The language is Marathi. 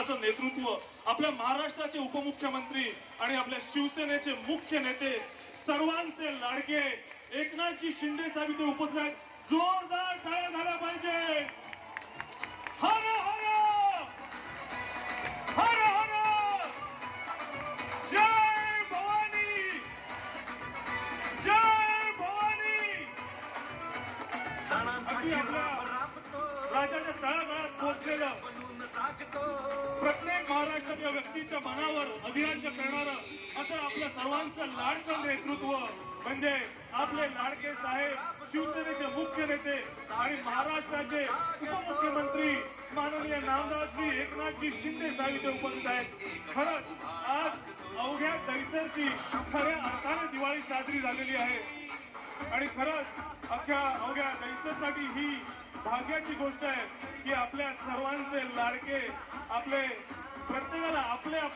पक्षाचं नेतृत्व, आपल्या महाराष्ट्राचे उपमुख्यमंत्री आणि आपल्या शिवसेनेचे मुख्य नेते, सर्वांचे लाडके एकनाथजी शिंदे साहेब इथे उपस्थित आहेत. जोरदार टाळ्या झाल्या पाहिजे. हर हर हर हर जय भवानी, जय भवानी. अगदी आपल्या राज्याच्या तळागाळात पोहोचलेलं, प्रत्येक महाराष्ट्राच्या व्यक्तीच्या मनावर अधिराज्य करणारं असं आपल्या सर्वांचं लाडकं नेतृत्व म्हणजे आपले लाडके साहेब, शिवसेनेचे मुख्य नेते आणि महाराष्ट्राचे उपमुख्यमंत्री माननीय नामदार श्री एकनाथजी शिंदे साहेब इथे उपस्थित आहेत. खरंच आज अवघ्या दहिसरची खऱ्या अर्थाने दिवाळी साजरी झालेली आहे आणि खरंच अवघ्या दहिसरसाठी ही भाग्याची गोष्ट आहे की आपल्या सर्वांचे लाडके, आपले प्रत्येक